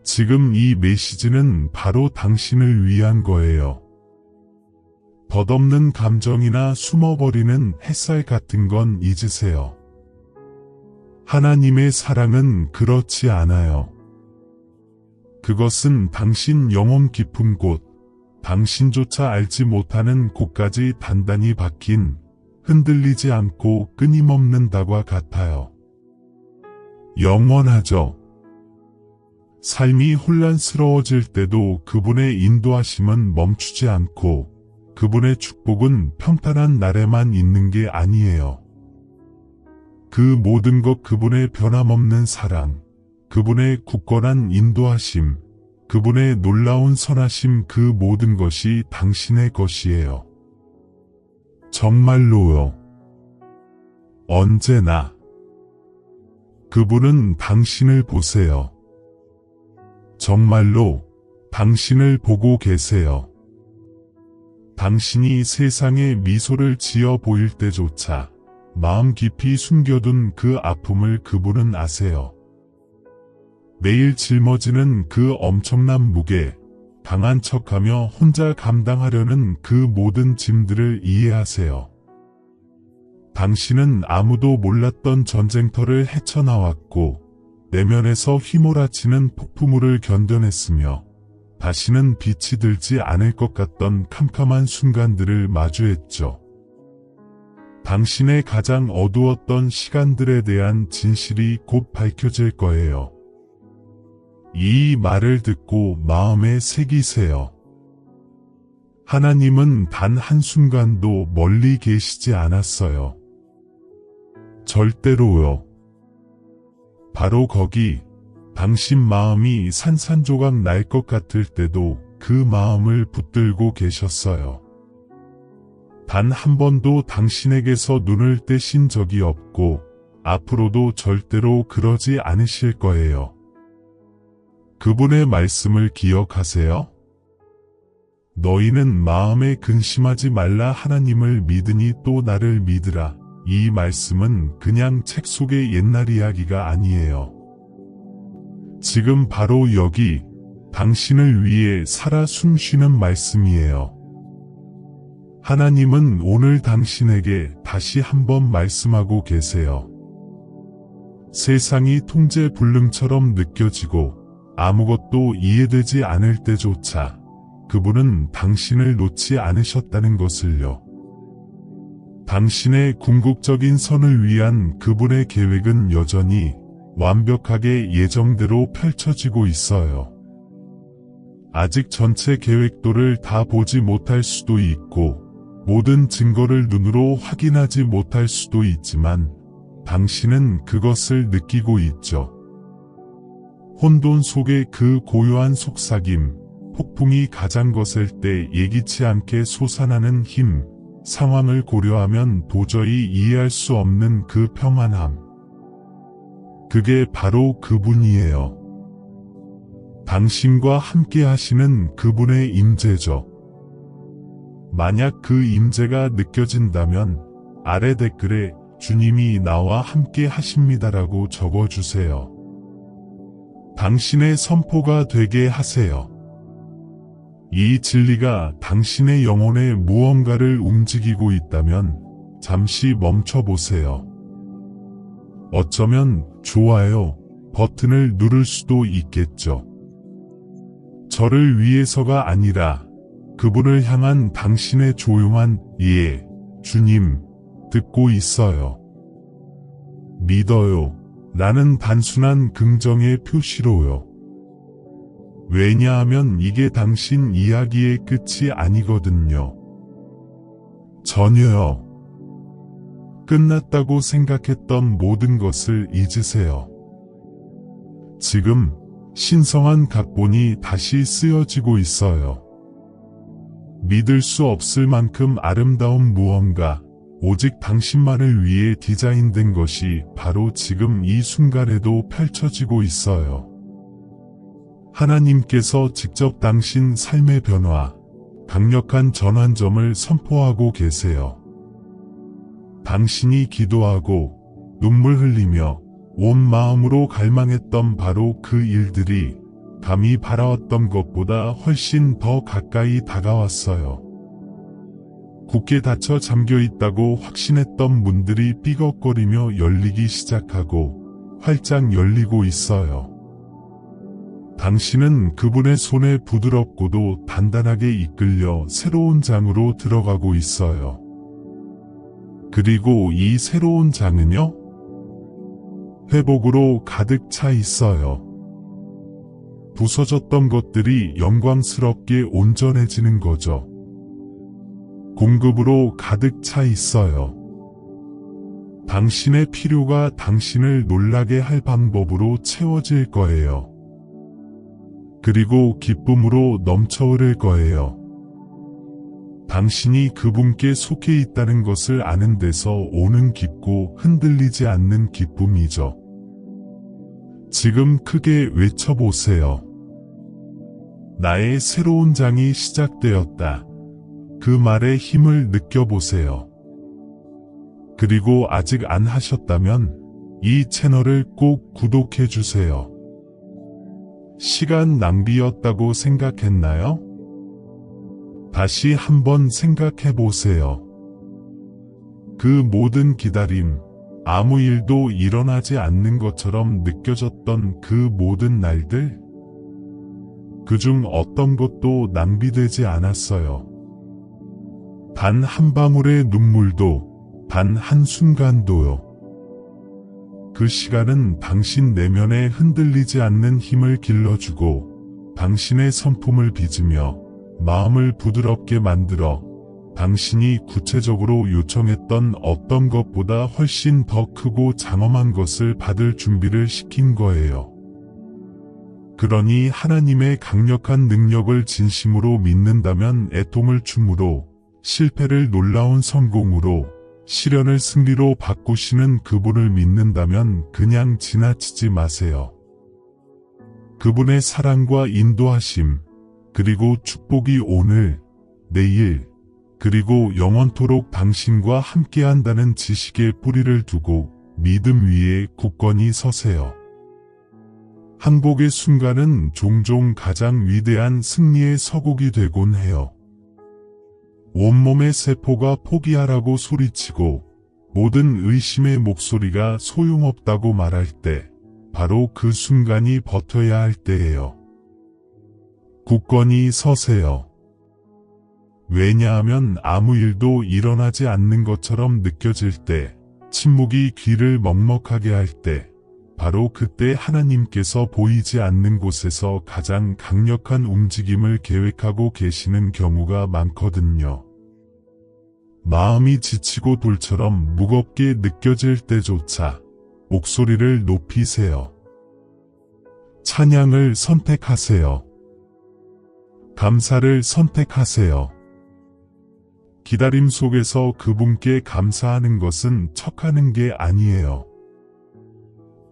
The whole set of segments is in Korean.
지금 이 메시지는 바로 당신을 위한 거예요. 덧없는 감정이나 숨어버리는 햇살 같은 건 잊으세요. 하나님의 사랑은 그렇지 않아요. 그것은 당신 영혼 깊은 곳, 당신조차 알지 못하는 곳까지 단단히 박힌, 흔들리지 않고 끊임없는 닭과 같아요. 영원하죠. 삶이 혼란스러워질 때도 그분의 인도하심은 멈추지 않고 그분의 축복은 평탄한 날에만 있는 게 아니에요. 그 모든 것, 그분의 변함없는 사랑, 그분의 굳건한 인도하심, 그분의 놀라운 선하심, 그 모든 것이 당신의 것이에요. 정말로요. 언제나. 그분은 당신을 보세요. 정말로 당신을 보고 계세요. 당신이 세상에 미소를 지어 보일 때조차 마음 깊이 숨겨둔 그 아픔을 그분은 아세요. 매일 짊어지는 그 엄청난 무게, 강한 척하며 혼자 감당하려는 그 모든 짐들을 이해하세요. 당신은 아무도 몰랐던 전쟁터를 헤쳐나왔고 내면에서 휘몰아치는 폭풍우를 견뎌냈으며 다시는 빛이 들지 않을 것 같던 캄캄한 순간들을 마주했죠. 당신의 가장 어두웠던 시간들에 대한 진실이 곧 밝혀질 거예요. 이 말을 듣고 마음에 새기세요. 하나님은 단 한순간도 멀리 계시지 않았어요. 절대로요. 바로 거기, 당신 마음이 산산조각 날 것 같을 때도 그 마음을 붙들고 계셨어요. 단 한 번도 당신에게서 눈을 떼신 적이 없고 앞으로도 절대로 그러지 않으실 거예요. 그분의 말씀을 기억하세요. 너희는 마음에 근심하지 말라, 하나님을 믿으니 또 나를 믿으라. 이 말씀은 그냥 책 속의 옛날 이야기가 아니에요. 지금 바로 여기 당신을 위해 살아 숨쉬는 말씀이에요. 하나님은 오늘 당신에게 다시 한번 말씀하고 계세요. 세상이 통제불능처럼 느껴지고 아무것도 이해되지 않을 때조차 그분은 당신을 놓지 않으셨다는 것을요. 당신의 궁극적인 선을 위한 그분의 계획은 여전히 완벽하게 예정대로 펼쳐지고 있어요. 아직 전체 계획도를 다 보지 못할 수도 있고 모든 증거를 눈으로 확인하지 못할 수도 있지만 당신은 그것을 느끼고 있죠. 혼돈 속의 그 고요한 속삭임, 폭풍이 가장 거셀 때 예기치 않게 솟아나는 힘, 상황을 고려하면 도저히 이해할 수 없는 그 평안함. 그게 바로 그분이에요. 당신과 함께 하시는 그분의 임재죠. 만약 그 임재가 느껴진다면 아래 댓글에 주님이 나와 함께 하십니다라고 적어주세요. 당신의 선포가 되게 하세요. 이 진리가 당신의 영혼에 무언가를 움직이고 있다면 잠시 멈춰보세요. 어쩌면 좋아요 버튼을 누를 수도 있겠죠. 저를 위해서가 아니라 그분을 향한 당신의 조용한 예, 주님, 듣고 있어요. 믿어요. 라는 단순한 긍정의 표시로요. 왜냐하면 이게 당신 이야기의 끝이 아니거든요. 전혀요. 끝났다고 생각했던 모든 것을 잊으세요. 지금 신성한 각본이 다시 쓰여지고 있어요. 믿을 수 없을 만큼 아름다운 무언가, 오직 당신만을 위해 디자인된 것이 바로 지금 이 순간에도 펼쳐지고 있어요. 하나님께서 직접 당신 삶의 변화, 강력한 전환점을 선포하고 계세요. 당신이 기도하고 눈물 흘리며 온 마음으로 갈망했던 바로 그 일들이 감히 바라왔던 것보다 훨씬 더 가까이 다가왔어요. 굳게 닫혀 잠겨있다고 확신했던 문들이 삐걱거리며 열리기 시작하고 활짝 열리고 있어요. 당신은 그분의 손에 부드럽고도 단단하게 이끌려 새로운 장으로 들어가고 있어요. 그리고 이 새로운 장은요? 회복으로 가득 차 있어요. 부서졌던 것들이 영광스럽게 온전해지는 거죠. 공급으로 가득 차 있어요. 당신의 필요가 당신을 놀라게 할 방법으로 채워질 거예요. 그리고 기쁨으로 넘쳐 흐를 거예요. 당신이 그분께 속해 있다는 것을 아는 데서 오는 깊고 흔들리지 않는 기쁨이죠. 지금 크게 외쳐보세요. 나의 새로운 장이 시작되었다. 그 말의 힘을 느껴보세요. 그리고 아직 안 하셨다면 이 채널을 꼭 구독해주세요. 시간 낭비였다고 생각했나요? 다시 한번 생각해보세요. 그 모든 기다림, 아무 일도 일어나지 않는 것처럼 느껴졌던 그 모든 날들? 그중 어떤 것도 낭비되지 않았어요. 단 한 방울의 눈물도, 단 한순간도요. 그 시간은 당신 내면에 흔들리지 않는 힘을 길러주고 당신의 성품을 빚으며 마음을 부드럽게 만들어 당신이 구체적으로 요청했던 어떤 것보다 훨씬 더 크고 장엄한 것을 받을 준비를 시킨 거예요. 그러니 하나님의 강력한 능력을 진심으로 믿는다면 애통을 춤으로, 실패를 놀라운 성공으로, 시련을 승리로 바꾸시는 그분을 믿는다면 그냥 지나치지 마세요. 그분의 사랑과 인도하심, 그리고 축복이 오늘, 내일, 그리고 영원토록 당신과 함께한다는 지식의 뿌리를 두고 믿음 위에 굳건히 서세요. 항복의 순간은 종종 가장 위대한 승리의 서곡이 되곤 해요. 온몸의 세포가 포기하라고 소리치고 모든 의심의 목소리가 소용없다고 말할 때 바로 그 순간이 버텨야 할 때예요. 굳건히 서세요. 왜냐하면 아무 일도 일어나지 않는 것처럼 느껴질 때, 침묵이 귀를 먹먹하게 할 때, 바로 그때 하나님께서 보이지 않는 곳에서 가장 강력한 움직임을 계획하고 계시는 경우가 많거든요. 마음이 지치고 돌처럼 무겁게 느껴질 때조차 목소리를 높이세요. 찬양을 선택하세요. 감사를 선택하세요. 기다림 속에서 그분께 감사하는 것은 척하는 게 아니에요.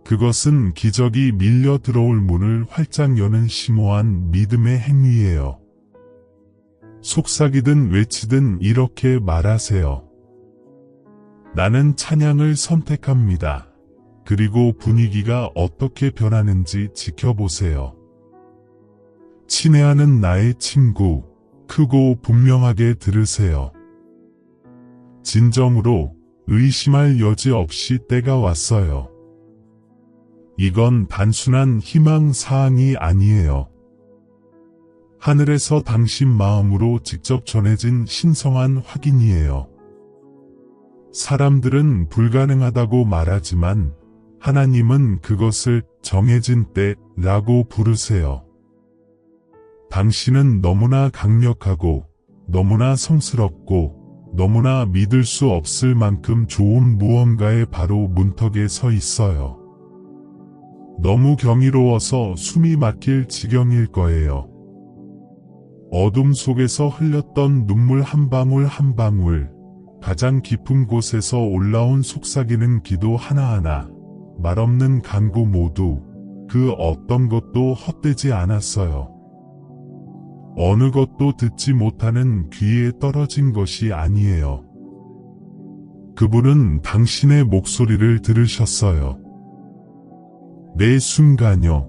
그것은 기적이 밀려 들어올 문을 활짝 여는 심오한 믿음의 행위예요. 속삭이든 외치든 이렇게 말하세요. 나는 찬양을 선택합니다. 그리고 분위기가 어떻게 변하는지 지켜보세요. 친애하는 나의 친구, 크고 분명하게 들으세요. 진정으로 의심할 여지 없이 때가 왔어요. 이건 단순한 희망 사항이 아니에요. 하늘에서 당신 마음으로 직접 전해진 신성한 확인이에요. 사람들은 불가능하다고 말하지만 하나님은 그것을 정해진 때라고 부르세요. 당신은 너무나 강력하고 너무나 성스럽고 너무나 믿을 수 없을 만큼 좋은 무언가의 바로 문턱에 서 있어요. 너무 경이로워서 숨이 막힐 지경일 거예요. 어둠 속에서 흘렸던 눈물 한 방울 한 방울, 가장 깊은 곳에서 올라온 속삭이는 기도 하나하나, 말없는 간구 모두 그 어떤 것도 헛되지 않았어요. 어느 것도 듣지 못하는 귀에 떨어진 것이 아니에요. 그분은 당신의 목소리를 들으셨어요. 매 순간요.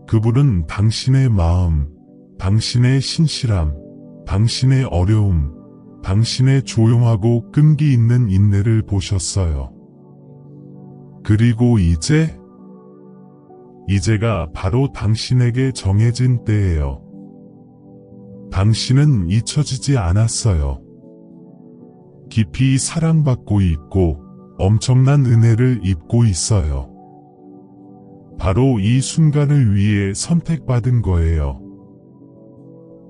그분은 당신의 마음, 당신의 신실함, 당신의 어려움, 당신의 조용하고 끈기 있는 인내를 보셨어요. 그리고 이제가 바로 당신에게 정해진 때예요. 당신은 잊혀지지 않았어요. 깊이 사랑받고 있고 엄청난 은혜를 입고 있어요. 바로 이 순간을 위해 선택받은 거예요.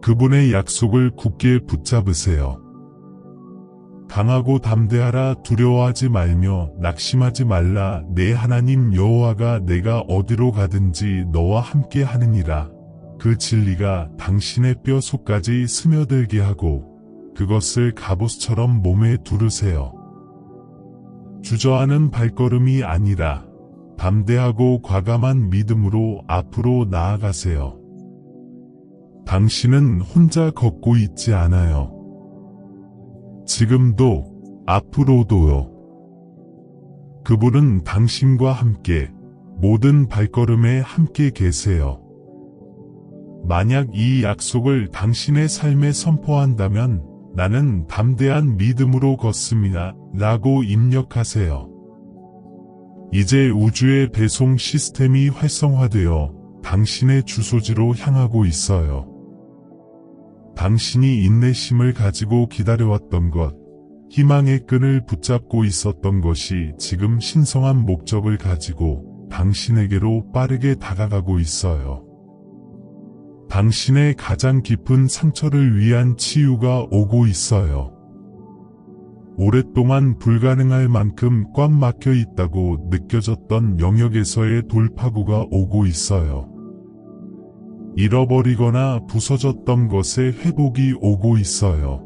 그분의 약속을 굳게 붙잡으세요. 강하고 담대하라, 두려워하지 말며 낙심하지 말라. 내 하나님 여호와가 내가 어디로 가든지 너와 함께 하느니라. 그 진리가 당신의 뼈 속까지 스며들게 하고 그것을 갑옷처럼 몸에 두르세요. 주저하는 발걸음이 아니라 담대하고 과감한 믿음으로 앞으로 나아가세요. 당신은 혼자 걷고 있지 않아요. 지금도, 앞으로도요. 그분은 당신과 함께 모든 발걸음에 함께 계세요. 만약 이 약속을 당신의 삶에 선포한다면 나는 담대한 믿음으로 걷습니다. 라고 입력하세요. 이제 우주의 배송 시스템이 활성화되어 당신의 주소지로 향하고 있어요. 당신이 인내심을 가지고 기다려왔던 것, 희망의 끈을 붙잡고 있었던 것이 지금 신성한 목적을 가지고 당신에게로 빠르게 다가가고 있어요. 당신의 가장 깊은 상처를 위한 치유가 오고 있어요. 오랫동안 불가능할 만큼 꽉 막혀 있다고 느껴졌던 영역에서의 돌파구가 오고 있어요. 잃어버리거나 부서졌던 것의 회복이 오고 있어요.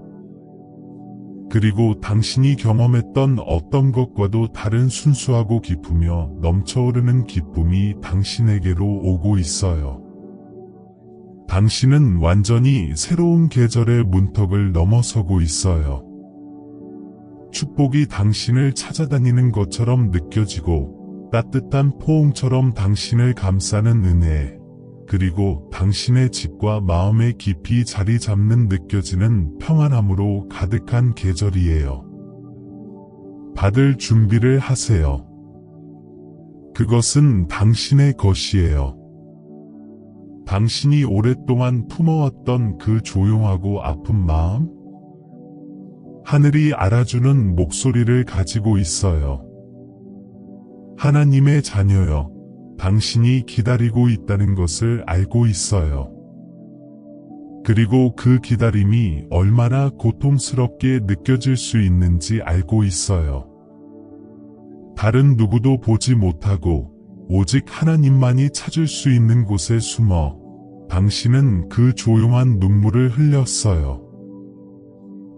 그리고 당신이 경험했던 어떤 것과도 다른 순수하고 깊으며 넘쳐오르는 기쁨이 당신에게로 오고 있어요. 당신은 완전히 새로운 계절의 문턱을 넘어서고 있어요. 축복이 당신을 찾아다니는 것처럼 느껴지고 따뜻한 포옹처럼 당신을 감싸는 은혜, 그리고 당신의 집과 마음에 깊이 자리 잡는 느껴지는 평안함으로 가득한 계절이에요. 받을 준비를 하세요. 그것은 당신의 것이에요. 당신이 오랫동안 품어왔던 그 조용하고 아픈 마음? 하늘이 알아주는 목소리를 가지고 있어요. 하나님의 자녀여, 당신이 기다리고 있다는 것을 알고 있어요. 그리고 그 기다림이 얼마나 고통스럽게 느껴질 수 있는지 알고 있어요. 다른 누구도 보지 못하고 오직 하나님만이 찾을 수 있는 곳에 숨어 당신은 그 조용한 눈물을 흘렸어요.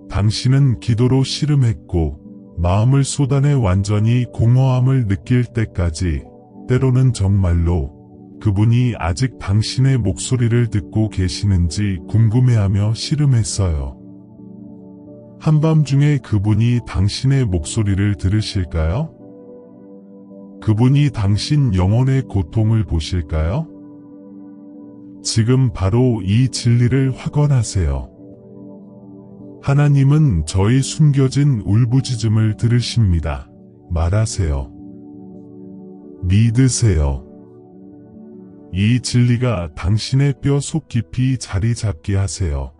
당신은 기도로 씨름했고 마음을 쏟아내 완전히 공허함을 느낄 때까지, 때로는 정말로 그분이 아직 당신의 목소리를 듣고 계시는지 궁금해하며 씨름했어요. 한밤중에 그분이 당신의 목소리를 들으실까요? 그분이 당신 영혼의 고통을 보실까요? 지금 바로 이 진리를 확언하세요. 하나님은 저희 숨겨진 울부짖음을 들으십니다. 말하세요. 믿으세요. 이 진리가 당신의 뼈 속 깊이 자리 잡게 하세요.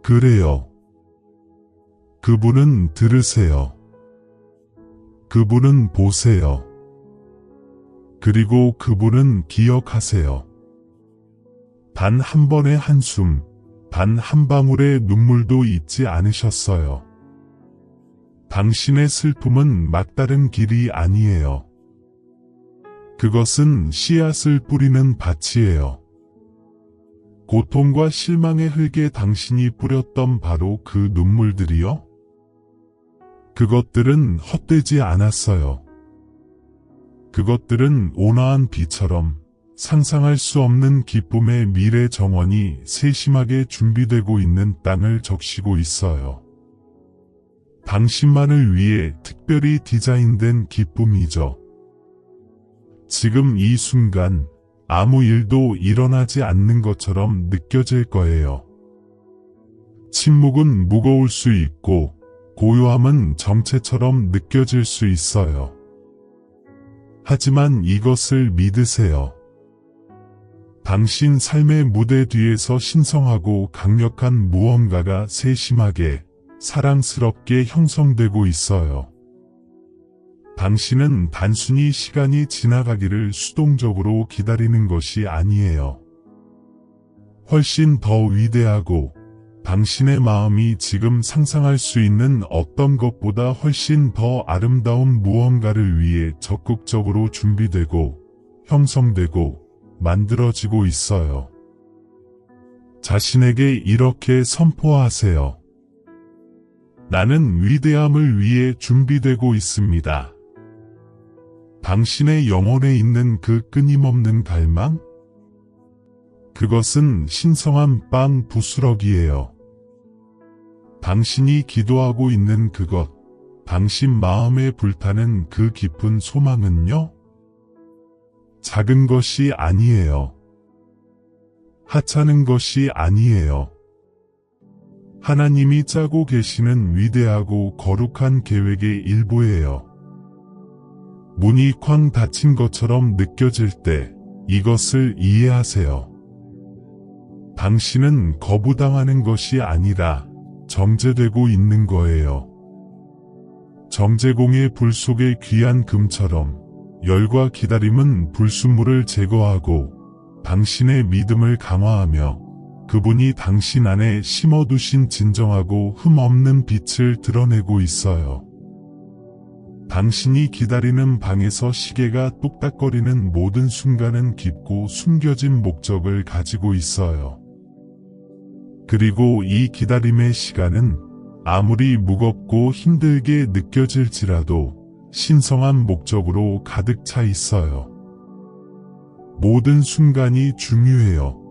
그래요. 그분은 들으세요. 그분은 보세요. 그리고 그분은 기억하세요. 단 한 번의 한숨, 단 한 방울의 눈물도 잊지 않으셨어요. 당신의 슬픔은 막다른 길이 아니에요. 그것은 씨앗을 뿌리는 밭이에요. 고통과 실망의 흙에 당신이 뿌렸던 바로 그 눈물들이요? 그것들은 헛되지 않았어요. 그것들은 온화한 비처럼 상상할 수 없는 기쁨의 미래 정원이 세심하게 준비되고 있는 땅을 적시고 있어요. 당신만을 위해 특별히 디자인된 기쁨이죠. 지금 이 순간 아무 일도 일어나지 않는 것처럼 느껴질 거예요. 침묵은 무거울 수 있고 고요함은 정체처럼 느껴질 수 있어요. 하지만 이것을 믿으세요. 당신 삶의 무대 뒤에서 신성하고 강력한 무언가가 세심하게, 사랑스럽게 형성되고 있어요. 당신은 단순히 시간이 지나가기를 수동적으로 기다리는 것이 아니에요. 훨씬 더 위대하고 당신의 마음이 지금 상상할 수 있는 어떤 것보다 훨씬 더 아름다운 무언가를 위해 적극적으로 준비되고 형성되고 만들어지고 있어요. 자신에게 이렇게 선포하세요. 나는 위대함을 위해 준비되고 있습니다. 당신의 영혼에 있는 그 끊임없는 갈망? 그것은 신성한 빵 부스러기예요. 당신이 기도하고 있는 그것, 당신 마음에 불타는 그 깊은 소망은요? 작은 것이 아니에요. 하찮은 것이 아니에요. 하나님이 짜고 계시는 위대하고 거룩한 계획의 일부예요. 문이 쾅 닫힌 것처럼 느껴질 때 이것을 이해하세요. 당신은 거부당하는 것이 아니라 정제되고 있는 거예요. 정제공의 불 속의 귀한 금처럼 열과 기다림은 불순물을 제거하고 당신의 믿음을 강화하며 그분이 당신 안에 심어두신 진정하고 흠없는 빛을 드러내고 있어요. 당신이 기다리는 방에서 시계가 뚝딱거리는 모든 순간은 깊고 숨겨진 목적을 가지고 있어요. 그리고 이 기다림의 시간은 아무리 무겁고 힘들게 느껴질지라도 신성한 목적으로 가득 차 있어요. 모든 순간이 중요해요.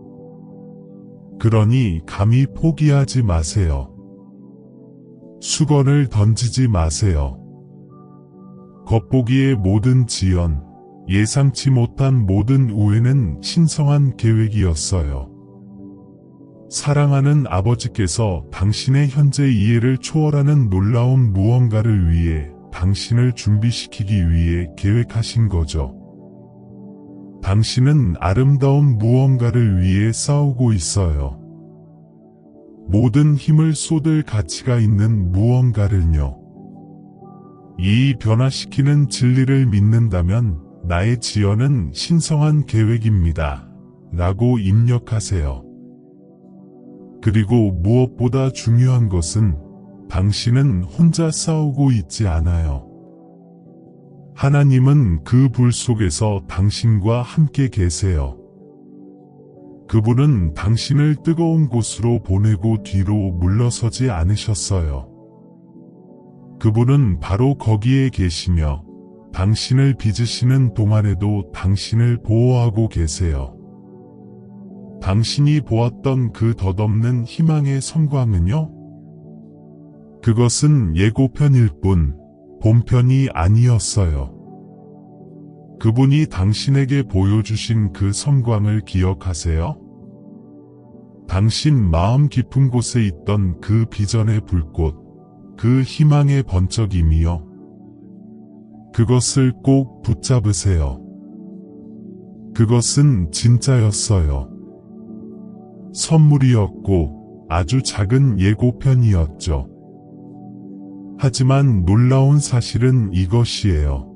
그러니 감히 포기하지 마세요. 수건을 던지지 마세요. 겉보기의 모든 지연, 예상치 못한 모든 우애는 신성한 계획이었어요. 사랑하는 아버지께서 당신의 현재 이해를 초월하는 놀라운 무언가를 위해 당신을 준비시키기 위해 계획하신 거죠. 당신은 아름다운 무언가를 위해 싸우고 있어요. 모든 힘을 쏟을 가치가 있는 무언가를요. 이 변화시키는 진리를 믿는다면 나의 지연은 신성한 계획입니다. 라고 입력하세요. 그리고 무엇보다 중요한 것은 당신은 혼자 싸우고 있지 않아요. 하나님은 그 불 속에서 당신과 함께 계세요. 그분은 당신을 뜨거운 곳으로 보내고 뒤로 물러서지 않으셨어요. 그분은 바로 거기에 계시며 당신을 빚으시는 동안에도 당신을 보호하고 계세요. 당신이 보았던 그 덧없는 희망의 성광은요? 그것은 예고편일 뿐 본편이 아니었어요. 그분이 당신에게 보여주신 그 성광을 기억하세요? 당신 마음 깊은 곳에 있던 그 비전의 불꽃, 그 희망의 번쩍임이요. 그것을 꼭 붙잡으세요. 그것은 진짜였어요. 선물이었고 아주 작은 예고편이었죠. 하지만 놀라운 사실은 이것이에요.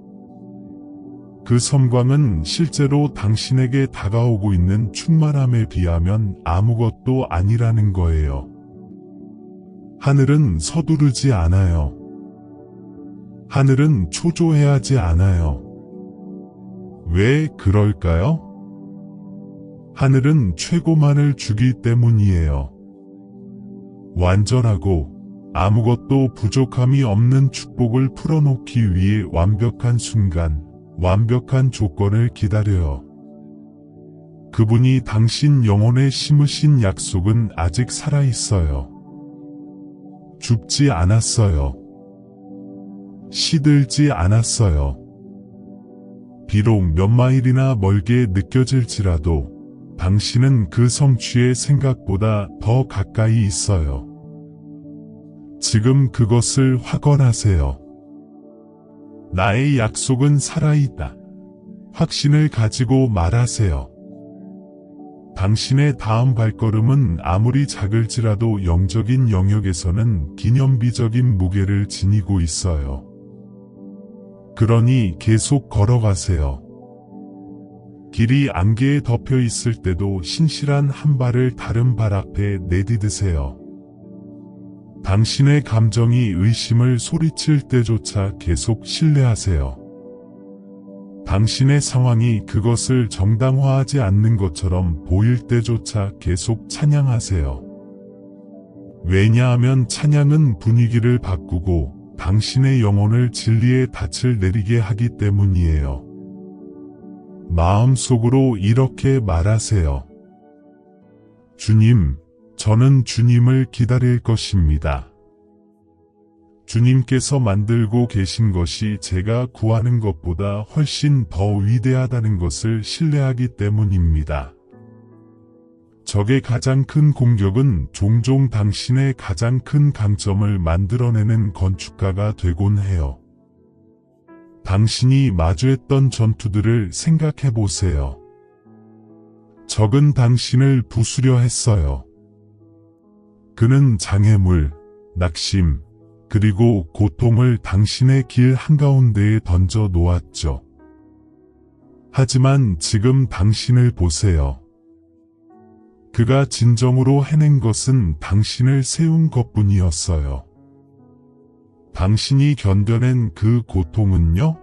그 섬광은 실제로 당신에게 다가오고 있는 충만함에 비하면 아무것도 아니라는 거예요. 하늘은 서두르지 않아요. 하늘은 초조해하지 않아요. 왜 그럴까요? 하늘은 최고만을 주기 때문이에요. 완전하고 아무것도 부족함이 없는 축복을 풀어놓기 위해 완벽한 순간, 완벽한 조건을 기다려요. 그분이 당신 영혼에 심으신 약속은 아직 살아있어요. 죽지 않았어요. 시들지 않았어요. 비록 몇 마일이나 멀게 느껴질지라도 당신은 그 성취의 생각보다 더 가까이 있어요. 지금 그것을 확언하세요. 나의 약속은 살아있다. 확신을 가지고 말하세요. 당신의 다음 발걸음은 아무리 작을지라도 영적인 영역에서는 기념비적인 무게를 지니고 있어요. 그러니 계속 걸어가세요. 길이 안개에 덮여 있을 때도 신실한 한 발을 다른 발 앞에 내디드세요. 당신의 감정이 의심을 소리칠 때조차 계속 신뢰하세요. 당신의 상황이 그것을 정당화하지 않는 것처럼 보일 때조차 계속 찬양하세요. 왜냐하면 찬양은 분위기를 바꾸고 당신의 영혼을 진리의 닻을 내리게 하기 때문이에요. 마음속으로 이렇게 말하세요. 주님, 저는 주님을 기다릴 것입니다. 주님께서 만들고 계신 것이 제가 구하는 것보다 훨씬 더 위대하다는 것을 신뢰하기 때문입니다. 적의 가장 큰 공격은 종종 당신의 가장 큰 강점을 만들어내는 건축가가 되곤 해요. 당신이 마주했던 전투들을 생각해 보세요. 적은 당신을 부수려 했어요. 그는 장애물, 낙심, 그리고 고통을 당신의 길 한가운데에 던져 놓았죠. 하지만 지금 당신을 보세요. 그가 진정으로 해낸 것은 당신을 세운 것뿐이었어요. 당신이 견뎌낸 그 고통은요?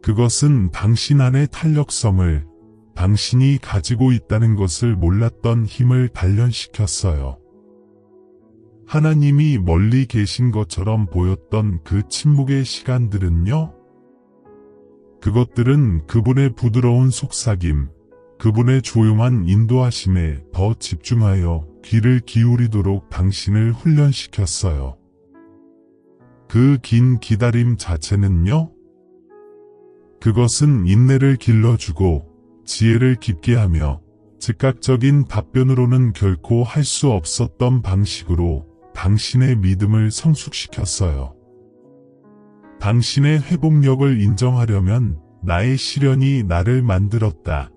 그것은 당신 안의 탄력성을, 당신이 가지고 있다는 것을 몰랐던 힘을 단련시켰어요. 하나님이 멀리 계신 것처럼 보였던 그 침묵의 시간들은요? 그것들은 그분의 부드러운 속삭임, 그분의 조용한 인도하심에 더 집중하여 귀를 기울이도록 당신을 훈련시켰어요. 그 긴 기다림 자체는요? 그것은 인내를 길러주고 지혜를 깊게 하며 즉각적인 답변으로는 결코 할 수 없었던 방식으로 당신의 믿음을 성숙시켰어요. 당신의 회복력을 인정하려면 나의 시련이 나를 만들었다.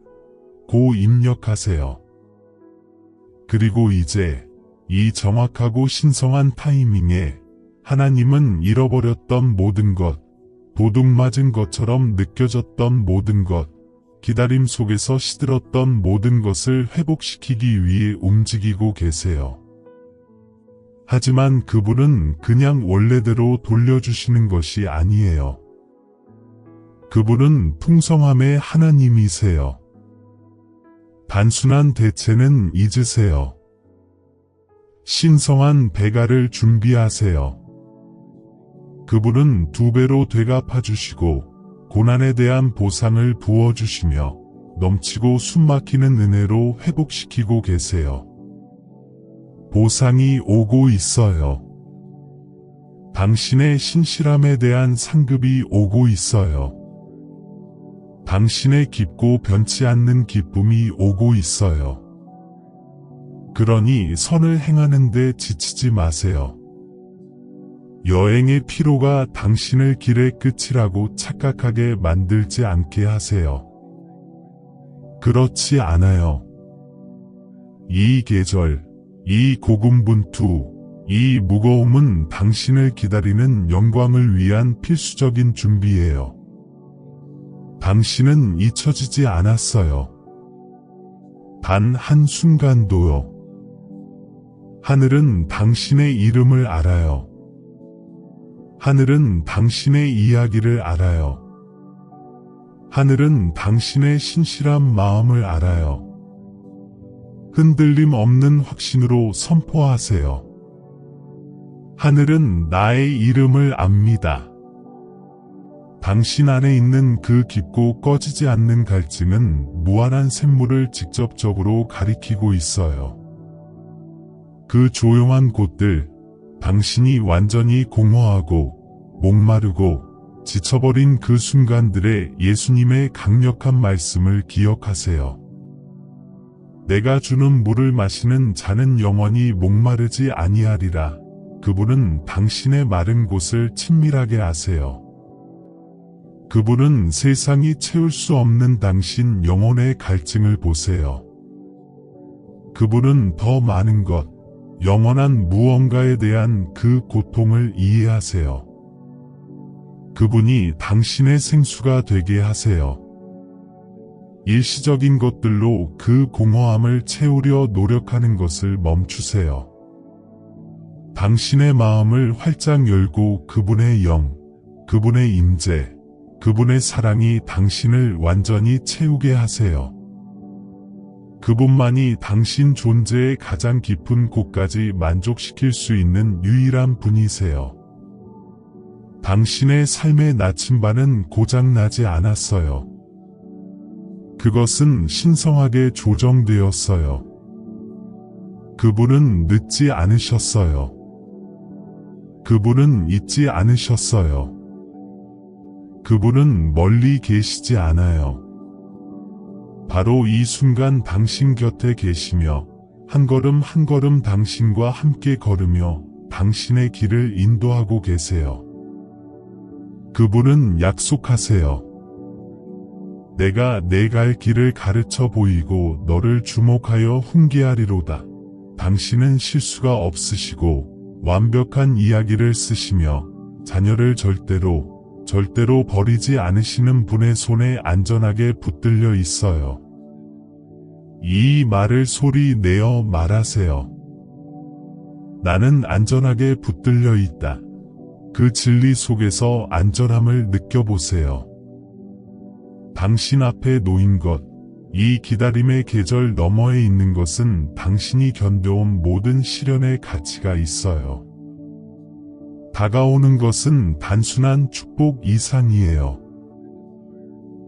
고 입력하세요. 그리고 이제 이 정확하고 신성한 타이밍에 하나님은 잃어버렸던 모든 것, 도둑 맞은 것처럼 느껴졌던 모든 것, 기다림 속에서 시들었던 모든 것을 회복시키기 위해 움직이고 계세요. 하지만 그분은 그냥 원래대로 돌려주시는 것이 아니에요. 그분은 풍성함의 하나님이세요. 단순한 대체는 잊으세요. 신성한 배가를 준비하세요. 그분은 2배로 되갚아주시고 고난에 대한 보상을 부어주시며 넘치고 숨막히는 은혜로 회복시키고 계세요. 보상이 오고 있어요. 당신의 신실함에 대한 상급이 오고 있어요. 당신의 깊고 변치 않는 기쁨이 오고 있어요. 그러니 선을 행하는 데 지치지 마세요. 여행의 피로가 당신을 길의 끝이라고 착각하게 만들지 않게 하세요. 그렇지 않아요. 이 계절, 이 고군분투, 이 무거움은 당신을 기다리는 영광을 위한 필수적인 준비예요. 당신은 잊혀지지 않았어요. 단 한순간도요. 하늘은 당신의 이름을 알아요. 하늘은 당신의 이야기를 알아요. 하늘은 당신의 신실한 마음을 알아요. 흔들림 없는 확신으로 선포하세요. 하늘은 나의 이름을 압니다. 당신 안에 있는 그 깊고 꺼지지 않는 갈증은 무한한 샘물을 직접적으로 가리키고 있어요. 그 조용한 곳들, 당신이 완전히 공허하고 목마르고 지쳐버린 그 순간들의 예수님의 강력한 말씀을 기억하세요. 내가 주는 물을 마시는 자는 영원히 목마르지 아니하리라. 그분은 당신의 마른 곳을 친밀하게 아세요. 그분은 세상이 채울 수 없는 당신 영혼의 갈증을 보세요. 그분은 더 많은 것, 영원한 무언가에 대한 그 고통을 이해하세요. 그분이 당신의 생수가 되게 하세요. 일시적인 것들로 그 공허함을 채우려 노력하는 것을 멈추세요. 당신의 마음을 활짝 열고 그분의 영, 그분의 임재, 그분의 사랑이 당신을 완전히 채우게 하세요. 그분만이 당신 존재의 가장 깊은 곳까지 만족시킬 수 있는 유일한 분이세요. 당신의 삶의 나침반은 고장나지 않았어요. 그것은 신성하게 조정되었어요. 그분은 늦지 않으셨어요. 그분은 잊지 않으셨어요. 그분은 멀리 계시지 않아요. 바로 이 순간 당신 곁에 계시며 한 걸음 한 걸음 당신과 함께 걸으며 당신의 길을 인도하고 계세요. 그분은 약속하세요. 내가 내 갈 길을 가르쳐 보이고 너를 주목하여 훈계하리로다. 당신은 실수가 없으시고 완벽한 이야기를 쓰시며 자녀를 절대로 버리지 않으시는 분의 손에 안전하게 붙들려 있어요. 이 말을 소리 내어 말하세요. 나는 안전하게 붙들려 있다. 그 진리 속에서 안전함을 느껴보세요. 당신 앞에 놓인 것, 이 기다림의 계절 너머에 있는 것은 당신이 견뎌온 모든 시련의 가치가 있어요. 다가오는 것은 단순한 축복 이상이에요.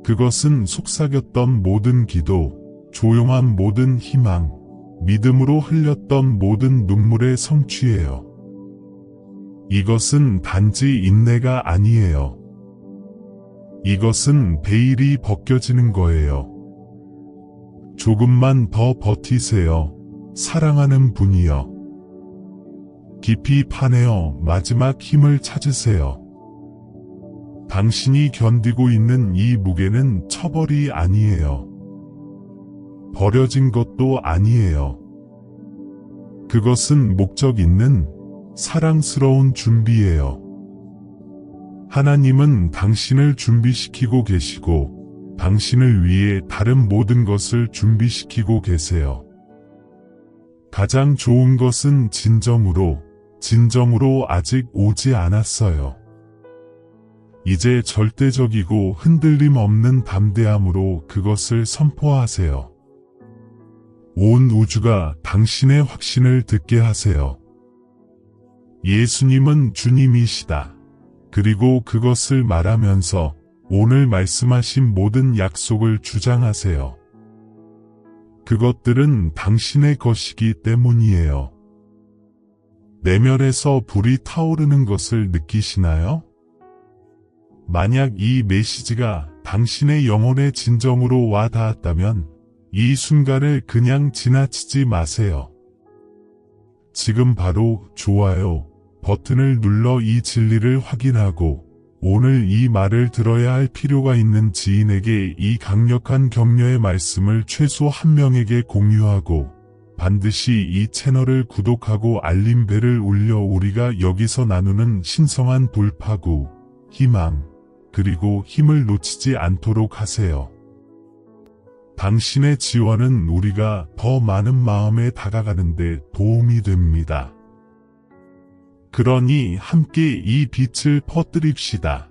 그것은 속삭였던 모든 기도, 조용한 모든 희망, 믿음으로 흘렸던 모든 눈물의 성취예요. 이것은 단지 인내가 아니에요. 이것은 베일이 벗겨지는 거예요. 조금만 더 버티세요. 사랑하는 분이여. 깊이 파내어 마지막 힘을 찾으세요. 당신이 견디고 있는 이 무게는 처벌이 아니에요. 버려진 것도 아니에요. 그것은 목적 있는 사랑스러운 준비예요. 하나님은 당신을 준비시키고 계시고 당신을 위해 다른 모든 것을 준비시키고 계세요. 가장 좋은 것은 진정으로 아직 오지 않았어요. 이제 절대적이고 흔들림 없는 담대함으로 그것을 선포하세요. 온 우주가 당신의 확신을 듣게 하세요. 예수님은 주님이시다. 그리고 그것을 말하면서 오늘 말씀하신 모든 약속을 주장하세요. 그것들은 당신의 것이기 때문이에요. 내면에서 불이 타오르는 것을 느끼시나요? 만약 이 메시지가 당신의 영혼의 진정으로 와 닿았다면 이 순간을 그냥 지나치지 마세요. 지금 바로 좋아요 버튼을 눌러 이 진리를 확인하고 오늘 이 말을 들어야 할 필요가 있는 지인에게 이 강력한 격려의 말씀을 최소 한 명에게 공유하고 반드시 이 채널을 구독하고 알림벨을 울려 우리가 여기서 나누는 신성한 돌파구, 희망, 그리고 힘을 놓치지 않도록 하세요. 당신의 지원은 우리가 더 많은 마음에 다가가는 데 도움이 됩니다. 그러니 함께 이 빛을 퍼뜨립시다.